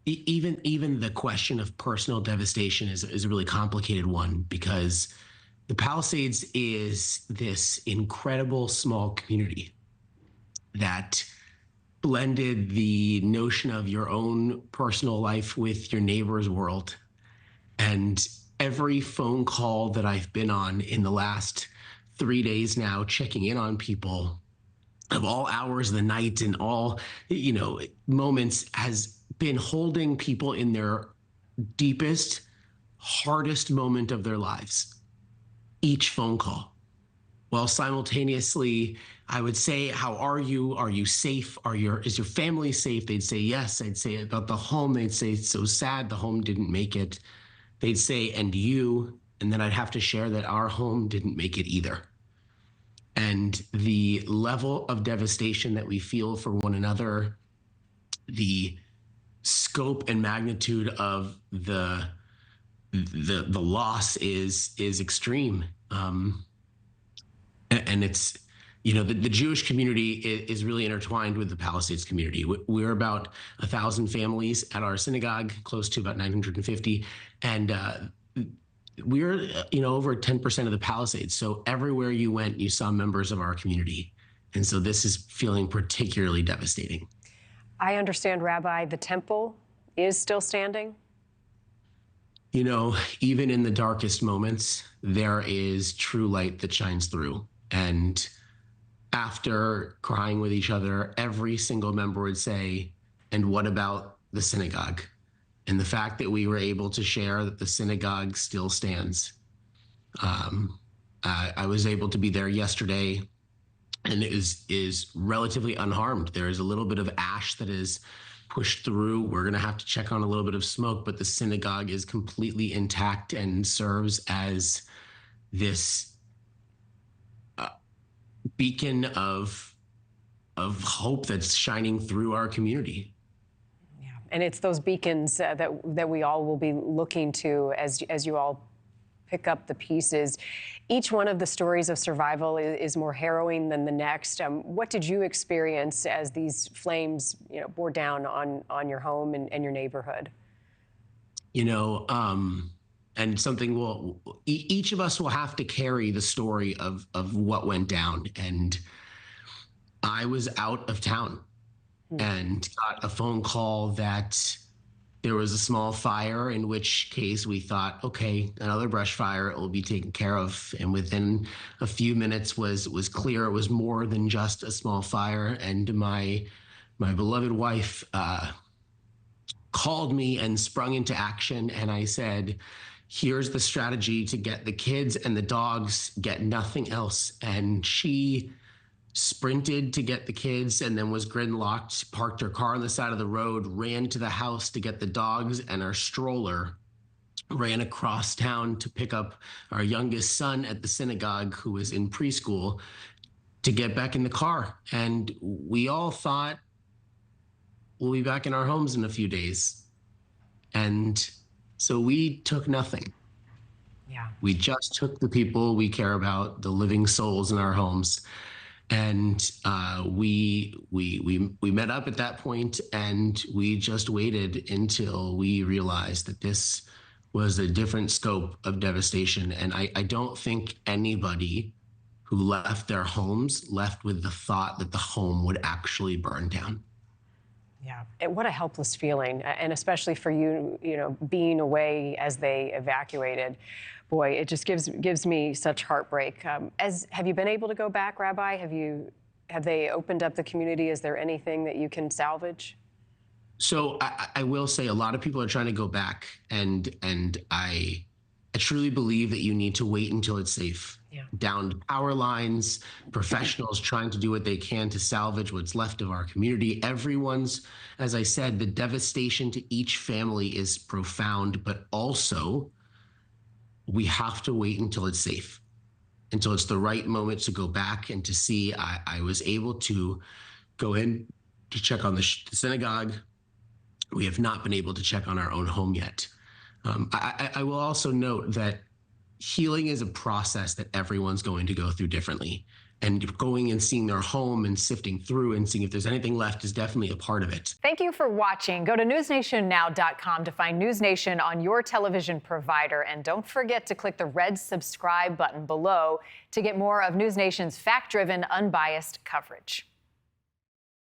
Even the question of personal devastation is a really complicated one because the Palisades is this incredible small community that blended the notion of your own personal life with your neighbor's world. And every phone call that I've been on in the last 3 days now, checking in on people of all hours of the night and all, moments, has been holding people in their deepest, hardest moment of their lives. Each phone call, while simultaneously I would say, how are you? Are you safe? Is your family safe? They'd say yes. I'd say about the home. They'd say it's so sad the home didn't make it. They'd say, and you? And then I'd have to share that our home didn't make it either. And the level of devastation that we feel for one another, the scope and magnitude of the loss is extreme. And it's, the Jewish community is really intertwined with the Palisades community. We're about 1,000 families at our synagogue, close to about 950. And we're, over 10% of the Palisades. So everywhere you went, you saw members of our community. And so this is feeling particularly devastating. I understand, Rabbi, the temple is still standing? Even in the darkest moments, there is true light that shines through. And after crying with each other, every single member would say, and what about the synagogue? And the fact that we were able to share that the synagogue still stands. I was able to be there yesterday, and it is relatively unharmed. There is a little bit of ash that is pushed through. We're going to have to check on a little bit of smoke, but the synagogue is completely intact and serves as this beacon of hope that's shining through our community. Yeah, and it's those beacons that we all will be looking to as you all pick up the pieces. Each one of the stories of survival is more harrowing than the next. What did you experience as these flames, bore down on your home and your neighborhood? And something each of us will have to carry the story of what went down. And I was out of town and got a phone call that there was a small fire, in which case we thought, okay, another brush fire, it will be taken care of. And within a few minutes was clear it was more than just a small fire. And my beloved wife called me and sprung into action. And I said, here's the strategy to get the kids and the dogs, get nothing else. And she sprinted to get the kids and then was gridlocked, parked her car on the side of the road, ran to the house to get the dogs and our stroller, ran across town to pick up our youngest son at the synagogue who was in preschool to get back in the car. And we all thought, we'll be back in our homes in a few days. And so we took nothing. Yeah. We just took the people we care about, the living souls in our homes. And we met up at that point, and we just waited until we realized that this was a different scope of devastation. And I don't think anybody who left their homes left with the thought that the home would actually burn down. Yeah, and what a helpless feeling, and especially for you, being away as they evacuated. Boy, it just gives me such heartbreak. Have you been able to go back, Rabbi? Have they opened up the community? Is there anything that you can salvage? So I will say a lot of people are trying to go back, and I truly believe that you need to wait until it's safe. Yeah. Downed power lines, professionals trying to do what they can to salvage what's left of our community. Everyone's, as I said, the devastation to each family is profound, but also we have to wait until it's safe, until it's the right moment to go back and to see. I was able to go in to check on the synagogue. We have not been able to check on our own home yet. I will also note that healing is a process that everyone's going to go through differently. and going and seeing their home and sifting through and seeing if there's anything left is definitely a part of it. Thank you for watching. Go to newsnationnow.com to find NewsNation on your television provider. And don't forget to click the red subscribe button below to get more of NewsNation's fact-driven, unbiased coverage.